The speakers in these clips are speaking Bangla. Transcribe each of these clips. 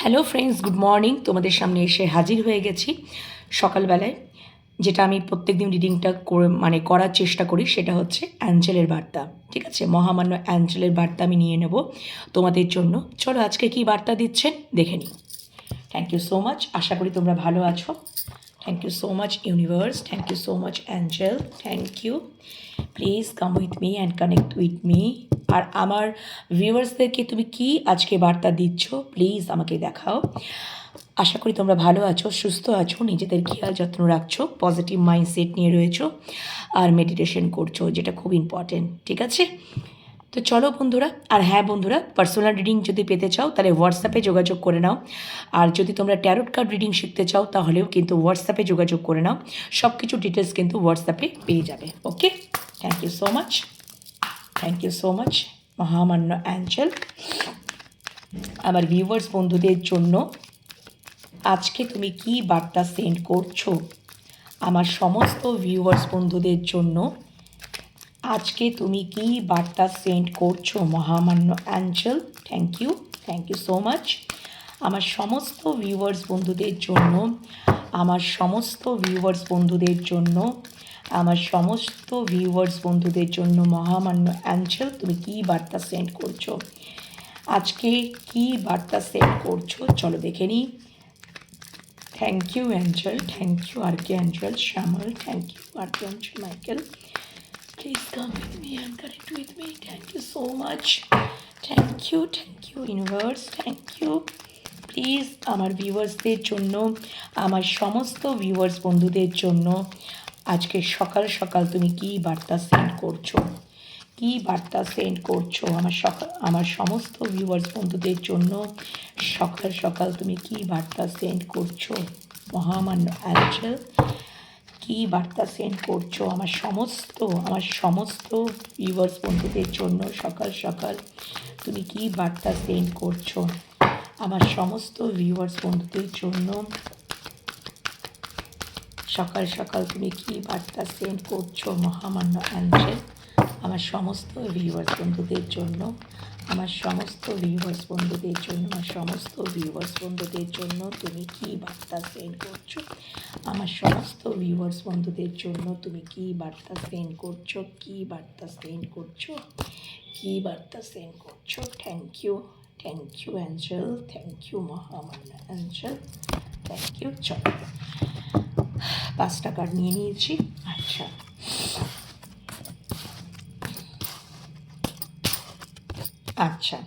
Hello friends, good morning. তোমাদের সামনে এসে হাজির হয়ে গেছি সকালবেলায়। যেটা আমি প্রত্যেকদিন রিডিংটা করার চেষ্টা করি, সেটা হচ্ছে অ্যাঞ্জেলের বার্তা। ঠিক আছে, মহামান্য অ্যাঞ্জেলের বার্তা আমি নিয়ে নেব তোমাদের জন্য। চলো আজকে কি বার্তা দিচ্ছেন দেখে নিই। থ্যাংক ইউ সো মাচ, আশা করি তোমরা ভালো আছো। Thank you so much universe, thank you so much angel, thank you. Please come with me and connect with me. আর আমার ভিউয়ার্সদেরকে তুমি কি আজকে বার্তা দিচ্ছ প্লিজ আমাকে দেখাও। আশা করি তোমরা ভালো আছো, সুস্থ আছো, নিজেদের খেয়াল যত্ন রাখছো, পজিটিভ মাইন্ডসেট নিয়ে রয়েছো আর মেডিটেশন করছো, যেটা খুব ইম্পর্টেন্ট। ঠিক আছে, তো চলো বন্ধুরা। আর হ্যাঁ বন্ধুরা, পার্সোনাল রিডিং যদি পেতে চাও তাহলে হোয়াটসঅ্যাপে যোগাযোগ করে নাও। আর যদি তোমরা ট্যারোট কার্ড রিডিং শিখতে চাও তাহলেও কিন্তু হোয়াটসঅ্যাপে যোগাযোগ করে নাও। সব কিছু ডিটেলস কিন্তু হোয়াটসঅ্যাপে পেয়ে যাবে। Okay, thank you so much, thank you so much মহামান্য অ্যাঞ্জেল। আমার ভিউয়ার্স বন্ধুদের জন্য আজকে তুমি কি বার্তা সেন্ড করছো? আমার সমস্ত ভিউয়ার্স বন্ধুদের জন্য আজকে তুমি কি বার্তা সেন্ড করছো মহামান্য angel? Thank you so much. আমার সমস্ত ভিউয়ার্স বন্ধুদের জন্য, আমার সমস্ত ভিউয়ার্স বন্ধুদের জন্য, আমার সমস্ত ভিউয়ার্স বন্ধুদের জন্য মহামান্য অ্যাঞ্জেল তুমি কি বার্তা সেন্ড করছো? আজকে কি বার্তা সেন্ড করছো চলো দেখে নিই। Thank you angel, thank you archangel Shyamal, thank you archangel Michael. Please come with me and connect with me. Thank you so much. Thank you universe. Thank you. Please আমার ভিউয়ার্সদের জন্য, আমার সমস্ত ভিউয়ার্স বন্ধুদের জন্য আজকে সকাল সকাল তুমি কি বার্তা সেন্ড করছো? কি বার্তা সেন্ড করছো আমার সমস্ত ভিউয়ার্স বন্ধুদের জন্য সকাল সকাল তুমি কি বার্তা সেন্ড করছো মহামান্য অ্যাঞ্জেল? কি বার্তা সেন্ড করছো আমার সমস্ত ভিউয়ার্স বন্ধুদের জন্য সকাল সকাল তুমি কি বার্তা সেন্ড করছো আমার সমস্ত ভিউয়ার্স বন্ধুদের জন্য সকাল সকাল তুমি কি বার্তা সেন্ড করছো মহামান্য অ্যাঞ্জেল? আমার সমস্ত ভিউয়ার্স বন্ধুদের জন্য, আমার সমস্ত ভিউয়ার্স বন্ধুদের জন্য, আমার সমস্ত ভিউয়ার্স বন্ধুদের জন্য তুমি কি বার্তা সেন্ড করছো? আমার সমস্ত ভিউয়ার্স বন্ধুদের জন্য তুমি কি বার্তা সেন্ড করছো? কি বার্তা সেন্ড করছো? কি বার্তা সেন্ড করছো? Thank you angel, thank you মহামান্য অ্যাঞ্জেল, থ্যাংক ইউ। চলো 5টা কার্ড নিয়ে নিয়েছি। আচ্ছা, আচ্ছা,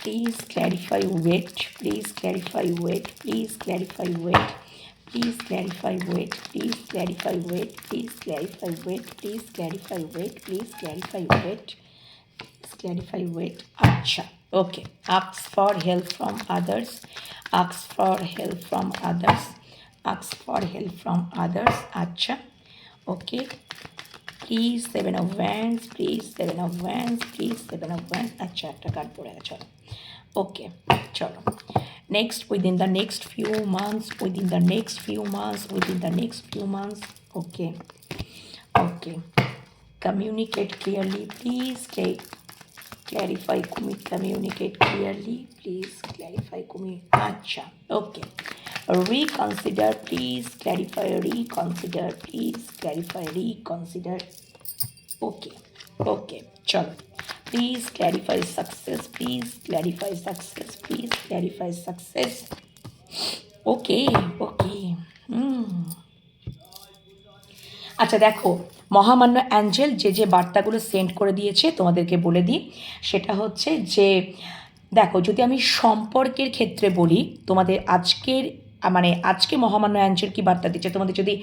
please clarify weight, please clarify weight, please clarify weight, please clarify weight, please clarify weight, please clarify weight, please clarify weight, please clarify weight, please clarify weight. আচ্ছা, ওকে। Ask for help from others, ask for help from others, ask for help from others. আচ্ছা, okay. Please 7 of Wands, please 7 of Wands, please 7 of Wands। আচ্ছা, একটা কার্ড পড়ে গেছে। ওকে, চলো next. Within the next few months, within the next few months, within the next few months. Okay, okay. Communicate clearly, please clarify, communicate clearly, please clarify, আচ্ছা, ওকে। Reconsider, please clarify, reconsider, please clarify, reconsider. ওকে, ওকে, চলো। Please clarify success, please clarify success, please clarify success. ওকে, ওকে। আচ্ছা দেখো, মহামান্য অ্যাঞ্জেল যে বার্তাগুলো সেন্ড করে দিয়েছে তোমাদেরকে বলে দিই। সেটা হচ্ছে যে দেখো, যদি আমি সম্পর্কের ক্ষেত্রে বলি তোমাদের আজকে মহামান্য অ্যাঞ্জেল কি বার্তা দিচ্ছে তোমাদের, যদি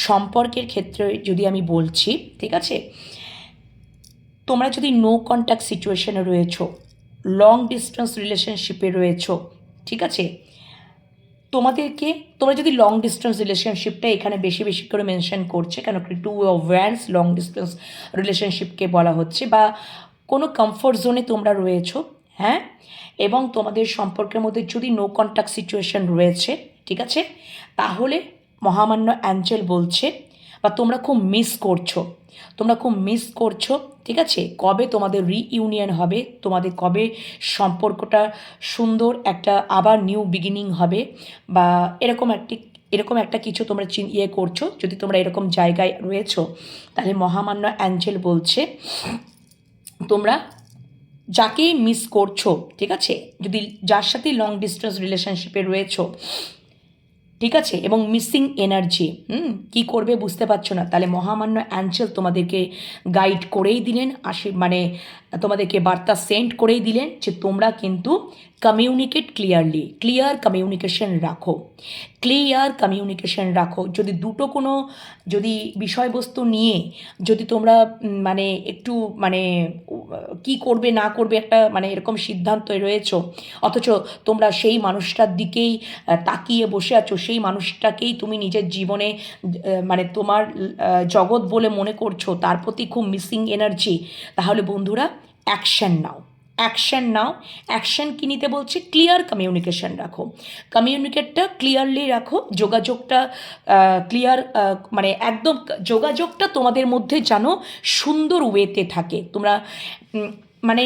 সম্পর্কের ক্ষেত্রে যদি আমি বলছি, ঠিক আছে, তোমরা যদি নো কন্ট্যাক্ট সিচুয়েশনে রয়েছো, লং ডিস্টেন্স রিলেশনশিপে রয়েছো, ঠিক আছে, তোমরা যদি লং ডিস্টেন্স রিলেশনশিপটা এখানে বেশি বেশি করে মেনশন করছে, কেন কি 2 of Wands লং ডিস্টেন্স রিলেশনশিপকে বলা হচ্ছে, বা কোনো কমফোর্ট জোনে তোমরা রয়েছো, হ্যাঁ, এবং তোমাদের সম্পর্কের মধ্যে যদি নো কন্ট্যাক্ট সিচুয়েশন রয়েছে, ঠিক আছে, তাহলে মহামান্য অ্যাঞ্জেল বলছে বা তোমরা খুব মিস করছো, ঠিক আছে? কবে তোমাদের রিইউনিয়ন হবে, তোমাদের কবে সম্পর্কটা সুন্দর একটা আবার নিউ বিগিনিং হবে, বা এরকম একটা কিছু তোমরা করছো। যদি তোমরা এরকম জায়গায় রয়েছো, তাহলে মহামান্য অ্যাঞ্জেল বলছে তোমরা যাকেই মিস করছো, ঠিক আছে, যদি যার সাথে লং ডিস্টেন্স রিলেশনশিপে রয়েছো, ঠিক আছে, এবং মিসিং এনার্জি, কী করবে বুঝতে পারছো না, তাহলে মহামান্য অ্যাঞ্জেল তোমাদেরকে গাইড করেই দিলেন, মানে তোমাদেরকে বার্তা সেন্ড করেই দিলেন যে তোমরা কিন্তু কমিউনিকেট ক্লিয়ার কমিউনিকেশন রাখো। যদি যদি বিষয়বস্তু নিয়ে যদি তোমরা মানে একটু মানে কি করবে না করবে একটা মানে এরকম সিদ্ধান্ত রয়েছো, অথচ তোমরা সেই মানুষটার দিকেই তাকিয়ে বসে আছো, সেই মানুষটাকেই তুমি নিজের জীবনে মানে তোমার জগৎ বলে মনে করছো, তার প্রতি খুব মিসিং এনার্জি, তাহলে বন্ধুরা অ্যাকশন নাও। অ্যাকশন কি নিতে বলছে? ক্লিয়ার কমিউনিকেশন রাখো, কমিউনিকেটটা ক্লিয়ারলি রাখো, যোগাযোগটা ক্লিয়ার, মানে একদম যোগাযোগটা তোমাদের মধ্যে যেন সুন্দর ওয়েতে থাকে, তোমরা মানে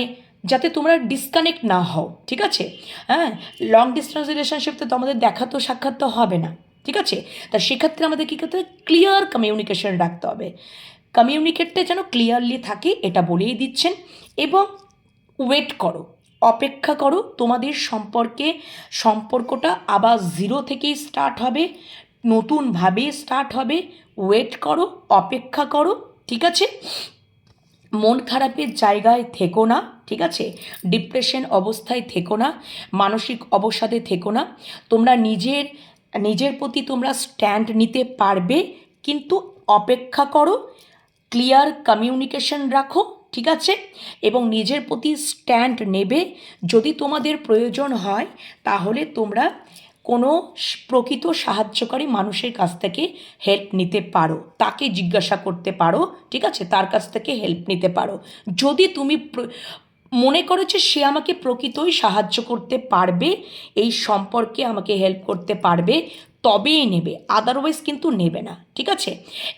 যাতে তোমরা ডিসকানেক্ট না হও, ঠিক আছে? হ্যাঁ, লং ডিস্টেন্স রিলেশনশিপ তো তোমাদের দেখা তো সাক্ষাৎ তো হবে না, ঠিক আছে? তা সেক্ষেত্রে আমাদের কী করতে হবে? ক্লিয়ার কমিউনিকেশন রাখতে হবে, কমিউনিকেটটা যেন ক্লিয়ারলি থাকে এটা বলেই দিচ্ছেন। এবং ওয়েট করো, অপেক্ষা করো, তোমাদের সম্পর্কটা আবার জিরো থেকেই স্টার্ট হবে, নতুনভাবে স্টার্ট হবে। ওয়েট করো, অপেক্ষা করো, ঠিক আছে? মন খারাপের জায়গায় থেকো না, ঠিক আছে? ডিপ্রেশন অবস্থায় থেকো না, মানসিক অবসাদে থেকো না। তোমরা নিজের প্রতি তোমরা স্ট্যান্ড নিতে পারবে, কিন্তু অপেক্ষা করো, ক্লিয়ার কমিউনিকেশন রাখো, ঠিক আছে? এবং নিজের প্রতি স্ট্যান্ড নেবে। যদি তোমাদের প্রয়োজন হয় তাহলে তোমরা কোনো প্রকৃত সাহায্যকারী মানুষের কাছ থেকে হেল্প নিতে পারো, তাকে জিজ্ঞাসা করতে পারো, ঠিক আছে? তার কাছ থেকে হেল্প নিতে পারো। যদি তুমি মনে করো যে সে আমাকে প্রকৃতই সাহায্য করতে পারবে, এই সম্পর্কে আমাকে হেল্প করতে পারবে, তবেই নেবে, আদারওয়াইজ কিন্তু নেবে না, ঠিক আছে?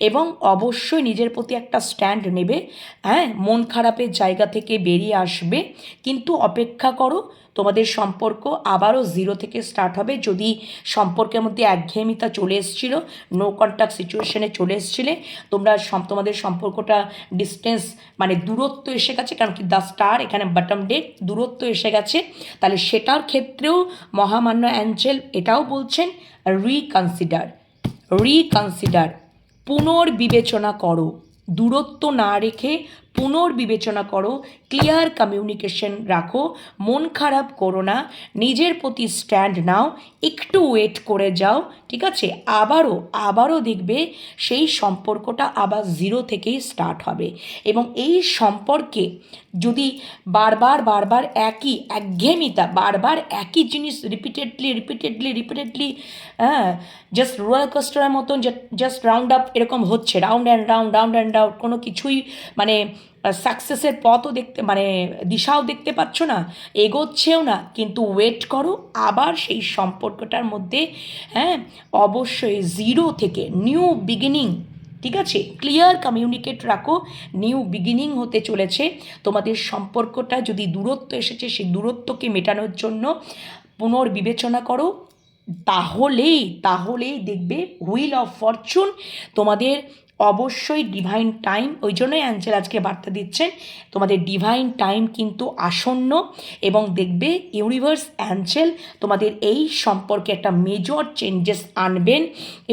এবং অবশ্যই নিজের প্রতি একটা স্ট্যান্ড নেবে। হ্যাঁ, মন খারাপের জায়গা থেকে বেরিয়ে আসবে, কিন্তু অপেক্ষা করো, তোমাদের সম্পর্ক আবারও জিরো থেকে স্টার্ট হবে। যদি সম্পর্কের মধ্যে একঘেয়েমিতা চলে এসেছিল, নো কন্ট্যাক্ট সিচুয়েশনে চলে এসেছিলে, তোমাদের সম্পর্কটা ডিস্টেন্স মানে দূরত্ব এসে গেছে, কারণ কি দ্য স্টার এখানে বটম ডেট, দূরত্ব এসে গেছে, তাহলে সেটার ক্ষেত্রেও মহামান্য অ্যাঞ্জেল এটাও বলছেন রিকনসিডার, পুনর্বিবেচনা করো, দূরত্ব না রেখে পুনর্বিবেচনা করো, ক্লিয়ার কমিউনিকেশন রাখো, মন খারাপ করো না, নিজের প্রতি স্ট্যান্ড নাও, একটু ওয়েট করে যাও, ঠিক আছে? আবারও দেখবে সেই সম্পর্কটা আবার জিরো থেকেই স্টার্ট হবে। এবং এই সম্পর্কে যদি বারবার একঘেয়েমিতা, বারবার একই জিনিস রিপিটেডলি হ্যাঁ, জাস্ট রোলার কোস্টারের মতন জাস্ট রাউন্ড আপ এরকম হচ্ছে, রাউন্ড অ্যান্ড রাউন্ড, কোনো কিছুই মানে সাকসেসের পথও মানে দিশাও দেখতে পাচ্ছ না, এগোচ্ছেও না, কিন্তু ওয়েট করো, আবার সেই সম্পর্কটার মধ্যে হ্যাঁ অবশ্যই জিরো থেকে নিউ বিগিনিং, ঠিক আছে? ক্লিয়ার কমিউনিকেট রাখো, নিউ বিগিনিং হতে চলেছে তোমাদের সম্পর্কটা। যদি দূরত্ব এসেছে, সেই দূরত্বকে মেটানোর জন্য পুনর্বিবেচনা করো, তাহলেই দেখবে হুইল অফ ফরচুন তোমাদের অবশ্যই ডিভাইন টাইম, ওই জন্যই অ্যাঞ্জেল আজকে বার্তা দিচ্ছেন তোমাদের ডিভাইন টাইম কিন্তু আসন্ন, এবং দেখবে ইউনিভার্স অ্যাঞ্জেল তোমাদের এই সম্পর্কে একটা মেজর চেঞ্জেস আনবেন,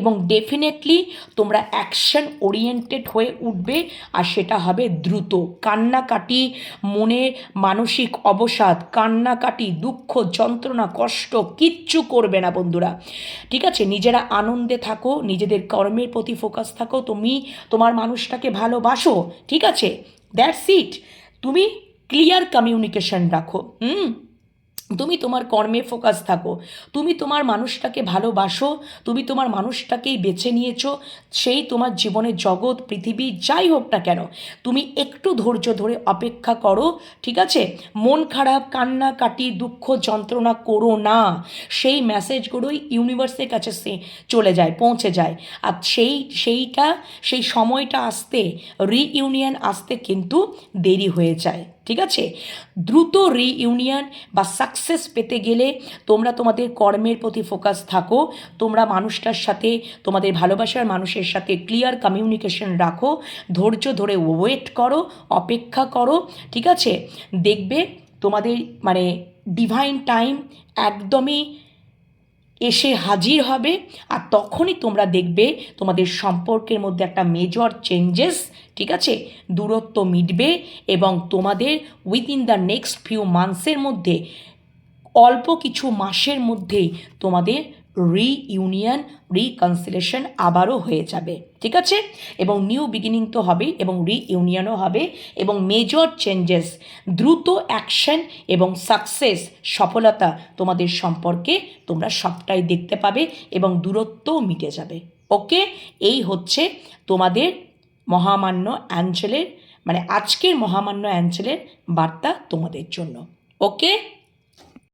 এবং ডেফিনেটলি তোমরা অ্যাকশন ওরিয়েন্টেড হয়ে উঠবে, আর সেটা হবে দ্রুত। কান্নাকাটি, মনের মানসিক অবসাদ, কান্নাকাটি, দুঃখ, যন্ত্রণা, কষ্ট কিচ্ছু করবে না বন্ধুরা, ঠিক আছে? নিজেরা আনন্দে থাকো, নিজেদের কর্মের প্রতি ফোকাস থাকো, তুমি তোমার মানুষটাকে ভালোবাসো, ঠিক আছে? That's it. তুমি ক্লিয়ার কমিউনিকেশন রাখো, তুমি তোমার কর্মে ফোকাস থাকো, তুমি তোমার মানুষটাকে ভালোবাসো, তুমি তোমার মানুষটাকেই বেছে নিয়েছো, সেই তোমার জীবনের জগৎ পৃথিবী যাই হোক না কেন, তুমি একটু ধৈর্য ধরে অপেক্ষা করো, ঠিক আছে? মন খারাপ, কান্নাকাটি, দুঃখ যন্ত্রণা করো না। সেই মেসেজগুলোই ইউনিভার্সের কাছে চলে যায়, পৌঁছে যায়। আর সেই সময়টা আসতে, রিইউনিয়ন আসতে কিন্তু দেরি হয়ে যায়, ঠিক আছে? দ্রুত রিইউনিয়ন বা সাকসেস পেতে গেলে তোমরা তোমাদের কর্মের প্রতি ফোকাস থাকো, তোমরা মানুষটার সাথে, তোমাদের ভালোবাসার মানুষের সাথে ক্লিয়ার কমিউনিকেশন রাখো, ধৈর্য ধরে ওয়েট করো, অপেক্ষা করো, ঠিক আছে? দেখবে তোমাদের মানে ডিভাইন টাইম একদমই এসে হাজির হবে। আর তখনই তোমরা দেখবে তোমাদের সম্পর্কের মধ্যে একটা মেজর চেঞ্জেস, ঠিক আছে, দূরত্ব মিটবে এবং তোমাদের উইদিন দ্য নেক্সট ফিউ মান্থসের মধ্যে, অল্প কিছু মাসের মধ্যেই তোমাদের রিইউনিয়ন, রিকনসিলেশন আবারও হয়ে যাবে, ঠিক আছে? এবং নিউ বিগিনিং তো হবেই, এবং রিইউনিয়নও হবে, এবং মেজর চেঞ্জেস, দ্রুত অ্যাকশন এবং সাকসেস, সফলতা তোমাদের সম্পর্কে তোমরা সবটাই দেখতে পাবে এবং দূরত্বও মিটে যাবে। ওকে, এই হচ্ছে তোমাদের মহামান্য অ্যাঞ্জেলের, মানে আজকের মহামান্য অ্যাঞ্জেলের বার্তা তোমাদের জন্য। ওকে।